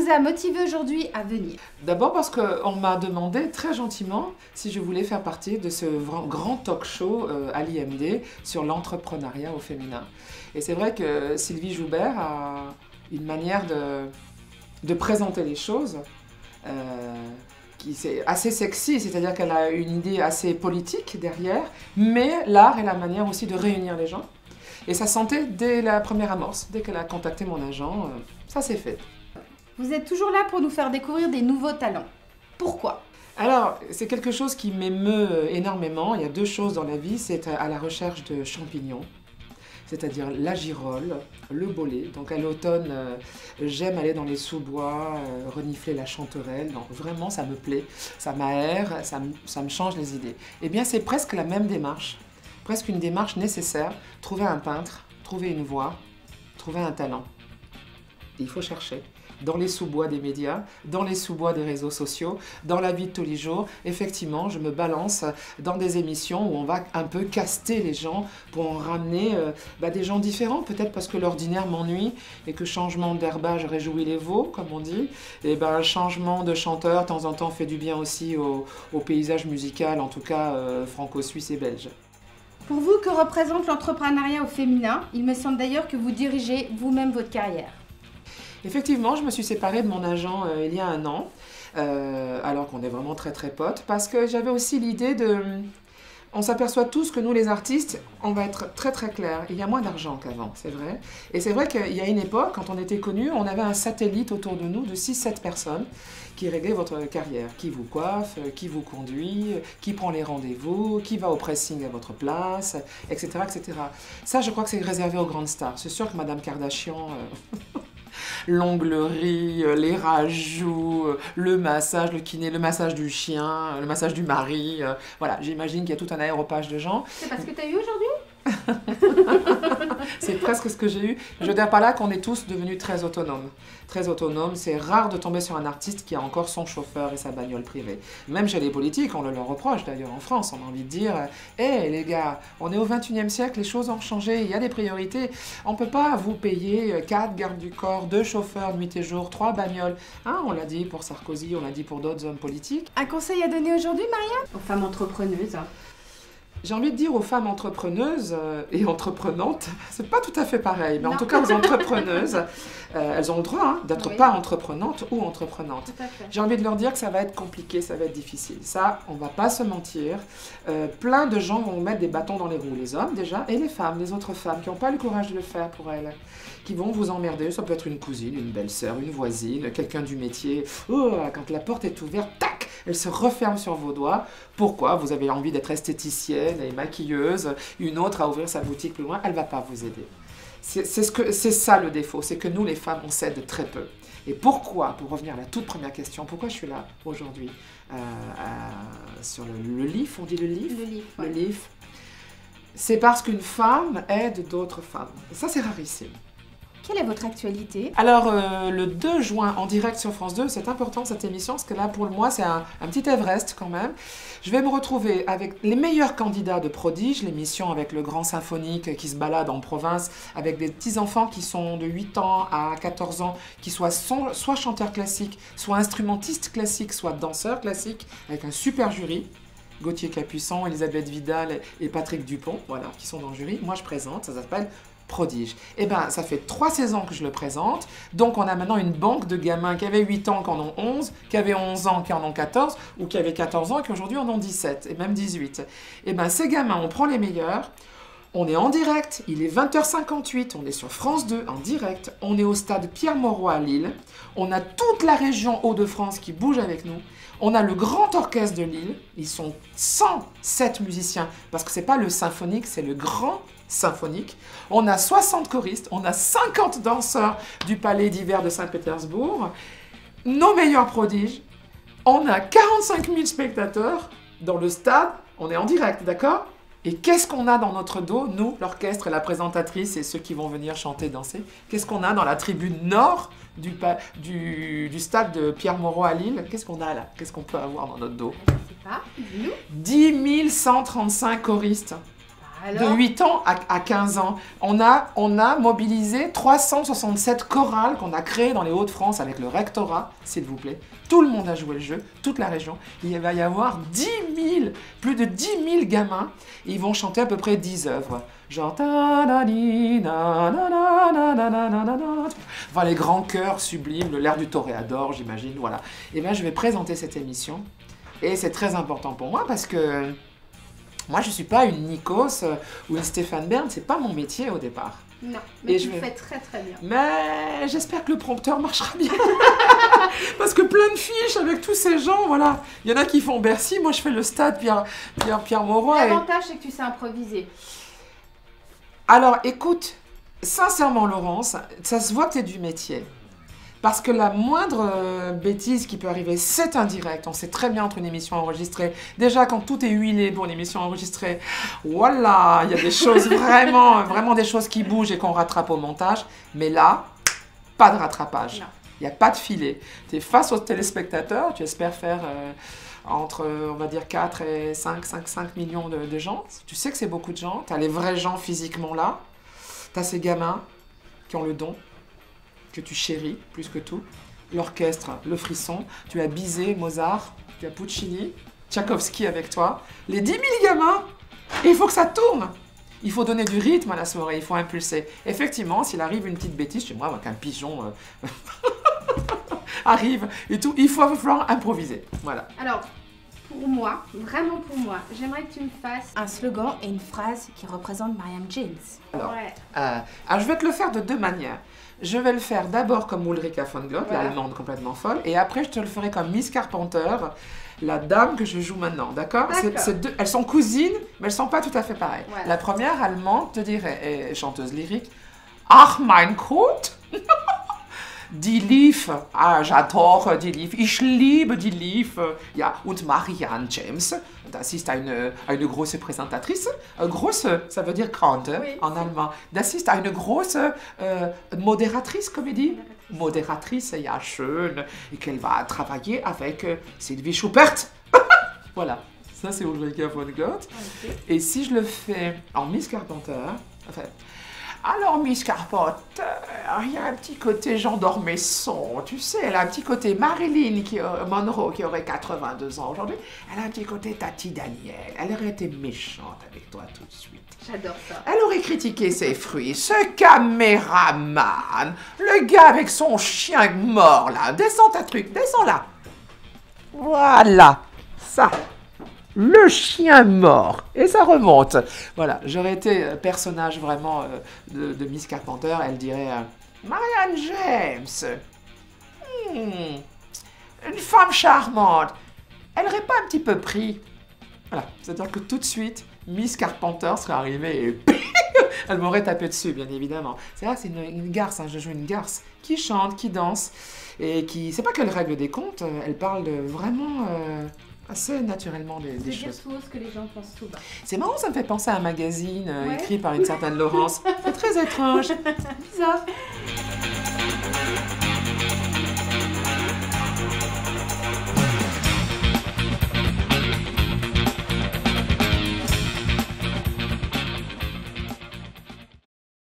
vous a motivé aujourd'hui à venir? D'abord parce qu'on m'a demandé très gentiment si je voulais faire partie de ce grand talk show à l'IMD sur l'entrepreneuriat au féminin. Et c'est vrai que Sylvie Joubert a une manière de présenter les choses qui est assez sexy, c'est-à-dire qu'elle a une idée assez politique derrière, mais l'art est la manière aussi de réunir les gens. Et ça sentait dès la première amorce, dès qu'elle a contacté mon agent, ça s'est fait. Vous êtes toujours là pour nous faire découvrir des nouveaux talents. Pourquoi? Alors, c'est quelque chose qui m'émeut énormément. Il y a deux choses dans la vie, c'est à la recherche de champignons, c'est-à-dire la girole, le bolet. Donc à l'automne, j'aime aller dans les sous-bois, renifler la chanterelle. Donc vraiment, ça me plaît, ça m'aère, ça me change les idées. Eh bien, c'est presque la même démarche, presque une démarche nécessaire. Trouver un peintre, trouver une voix, trouver un talent. Et il faut chercher. Dans les sous-bois des médias, dans les sous-bois des réseaux sociaux, dans la vie de tous les jours, effectivement, je me balance dans des émissions où on va un peu caster les gens pour en ramener des gens différents, peut-être parce que l'ordinaire m'ennuie et que changement d'herbage réjouit les veaux, comme on dit. Et changement de chanteur, de temps en temps, fait du bien aussi au paysage musical, en tout cas franco-suisse et belge. Pour vous, que représente l'entrepreneuriat au féminin? Il me semble d'ailleurs que vous dirigez vous-même votre carrière. Effectivement, je me suis séparée de mon agent il y a 1 an, alors qu'on est vraiment très très potes, parce que j'avais aussi l'idée de... On s'aperçoit tous que nous les artistes, on va être très très clair. Il y a moins d'argent qu'avant, c'est vrai. Et c'est vrai qu'il y a une époque, quand on était connus, on avait un satellite autour de nous de 6-7 personnes qui réglaient votre carrière. Qui vous coiffe, qui vous conduit, qui prend les rendez-vous, qui va au pressing à votre place, etc. etc. Ça, je crois que c'est réservé aux grandes stars. C'est sûr que Madame Kardashian... l'onglerie, les rajouts, le massage, le kiné, le massage du chien, le massage du mari. Voilà, j'imagine qu'il y a tout un aéropage de gens. C'est parce que tu as eu aujourd'hui? C'est presque ce que j'ai eu. Je veux dire par là qu'on est tous devenus très autonomes. Très autonomes. C'est rare de tomber sur un artiste qui a encore son chauffeur et sa bagnole privée. Même chez les politiques, on le leur reproche d'ailleurs en France. On a envie de dire « Hé les gars, on est au XXIe siècle, les choses ont changé, il y a des priorités. On ne peut pas vous payer 4 gardes du corps, 2 chauffeurs nuit et jour, 3 bagnoles. Hein, » On l'a dit pour Sarkozy, on l'a dit pour d'autres hommes politiques. Un conseil à donner aujourd'hui, Marianne? Aux femmes entrepreneuses. J'ai envie de dire aux femmes entrepreneuses et entreprenantes, c'est pas tout à fait pareil, mais en tout cas aux entrepreneuses, elles ont le droit d'être pas entreprenantes ou entreprenantes. J'ai envie de leur dire que ça va être compliqué, ça va être difficile. Ça, on va pas se mentir. Plein de gens vont mettre des bâtons dans les roues, les hommes déjà, et les femmes, les autres femmes qui n'ont pas le courage de le faire pour elles, qui vont vous emmerder. Ça peut être une cousine, une belle-sœur, une voisine, quelqu'un du métier. Oh, quand la porte est ouverte, tac, elle se referme sur vos doigts. Pourquoi? Vous avez envie d'être esthéticienne et maquilleuse, une autre à ouvrir sa boutique plus loin, elle ne va pas vous aider. C'est ça le défaut, c'est que nous les femmes, on s'aide très peu. Et pourquoi, pour revenir à la toute première question, pourquoi je suis là aujourd'hui sur le LIF, on dit le LIF? Le LIF, ouais. Le LIF. C'est parce qu'une femme aide d'autres femmes. Et ça, c'est rarissime. Quelle est votre actualité? Alors, le 2 juin, en direct sur France 2, c'est important cette émission, parce que là, pour moi, c'est un petit Everest quand même. Je vais me retrouver avec les meilleurs candidats de Prodige, l'émission avec le grand symphonique qui se balade en province, avec des petits-enfants qui sont de 8 ans à 14 ans, qui soit chanteurs classiques, soit instrumentistes classiques, soit danseurs classiques, avec un super jury. Gauthier Capuçon, Elisabeth Vidal et Patrick Dupont, voilà, qui sont dans le jury. Moi, je présente, ça s'appelle Prodige. Eh bien, ça fait 3 saisons que je le présente, donc on a maintenant une banque de gamins qui avaient 8 ans, qui en ont 11, qui avaient 11 ans, qui en ont 14, ou qui avaient 14 ans, et qui aujourd'hui en ont 17, et même 18. Eh bien, ces gamins, on prend les meilleurs, on est en direct, il est 20h58, on est sur France 2 en direct, on est au stade Pierre-Mauroy à Lille, on a toute la région Hauts-de-France qui bouge avec nous, on a le grand orchestre de Lille, ils sont 107 musiciens, parce que c'est pas le symphonique, c'est le grand symphonique. On a 60 choristes, on a 50 danseurs du Palais d'hiver de Saint-Pétersbourg, nos meilleurs prodiges, on a 45 000 spectateurs dans le stade, on est en direct, d'accord? Et qu'est-ce qu'on a dans notre dos, nous, l'orchestre et la présentatrice et ceux qui vont venir chanter, danser? Qu'est-ce qu'on a dans la tribune nord du stade de Pierre-Mauroy à Lille? Qu'est-ce qu'on a là? Qu'est-ce qu'on peut avoir dans notre dos? Je sais pas, dis-nous. 10 135 choristes. Alors, De 8 ans à 15 ans. On a mobilisé 367 chorales qu'on a créées dans les Hauts-de-France avec le rectorat, s'il vous plaît. Tout le monde a joué le jeu, toute la région. Il va y avoir plus de 10 000 gamins. Et ils vont chanter à peu près 10 œuvres. Genre... Enfin, les grands chœurs sublimes, l'air du toréador, j'imagine, voilà. Et bien, je vais présenter cette émission. Et c'est très important pour moi parce que... Moi, je ne suis pas une Nikos ou une Stéphane Bern, c'est pas mon métier au départ. non, mais Et tu je le vais- fais très très bien. Mais j'espère que le prompteur marchera bien. Parce que plein de fiches avec tous ces gens, voilà. Il y en a qui font Bercy, moi je fais le stade Pierre Mauroy. L'avantage, c'est que tu sais improviser. Alors écoute, sincèrement Laurence, ça se voit que tu es du métier. Parce que la moindre bêtise qui peut arriver, c'est indirect. On sait très bien entre une émission enregistrée. Déjà, quand tout est huilé pour une émission enregistrée, voilà, il y a des choses vraiment des choses qui bougent et qu'on rattrape au montage. Mais là, pas de rattrapage. Non. Il n'y a pas de filet. Tu es face aux téléspectateurs, tu espères faire entre, on va dire, 4 et 5 millions de gens. Tu sais que c'est beaucoup de gens. Tu as les vrais gens physiquement là. Tu as ces gamins qui ont le don, que tu chéris plus que tout. L'orchestre, le frisson. Tu as Bizet, Mozart, tu as Puccini, Tchaïkovski avec toi. Les 10 000 gamins, et il faut que ça tourne. Il faut donner du rythme à la soirée, il faut impulser. Effectivement, s'il arrive une petite bêtise chez moi, qu'un pigeon arrive et tout, il va falloir improviser. Voilà. Alors, pour moi, vraiment pour moi, j'aimerais que tu me fasses un slogan et une phrase qui représente Marianne James. Alors, Ouais. Alors, je vais te le faire de deux manières. Je vais le faire d'abord comme Ulrika von Glott, Voilà. l'allemande complètement folle, et après je te le ferai comme Miss Carpenter, la dame que je joue maintenant, d'accord? D'accord. Elles sont cousines, mais elles sont pas tout à fait pareilles. Voilà. La première, allemande, te dirait, et chanteuse lyrique, Ach mein Gott, die Lief, j'adore die Lief, ich liebe die Lief. Ja, und Marianne James, das ist eine große Präsentatrice. Große, ça veut dire grande Oui. en allemand. Das ist eine große Moderatrice, Comédie. Moderatrice, ja, schön. Et qu'elle va travailler avec Sylvie Schuppert. Voilà, ça c'est Ulrika von Glott. Ok. Et si je le fais en Miss Carpenter, enfin, alors Miss Carpenter, il y a un petit côté Jean d'Ormesson, tu sais, elle a un petit côté Marilyn Monroe qui aurait 82 ans aujourd'hui, elle a un petit côté Tati Daniel, elle aurait été méchante avec toi tout de suite. J'adore ça. Elle aurait critiqué ses fruits, ce caméraman, le gars avec son chien mort là, descends ta truc, descends là. Voilà, ça. Le chien mort. Et ça remonte. Voilà, j'aurais été personnage vraiment de Miss Carpenter. Elle dirait Marianne James. Une femme charmante. Elle n'aurait pas un petit peu pris. Voilà, c'est-à-dire que tout de suite, Miss Carpenter serait arrivée et elle m'aurait tapé dessus, bien évidemment. C'est vrai, c'est une garce, hein, je joue une garce qui chante, qui danse et qui. C'est pas qu'elle règle des comptes, elle parle vraiment. Assez naturellement des De dire choses. tout haut ce que les gens pensent tout bas. C'est marrant, ça me fait penser à un magazine Ouais. écrit par une certaine Laurence. C'est très étrange, bizarre.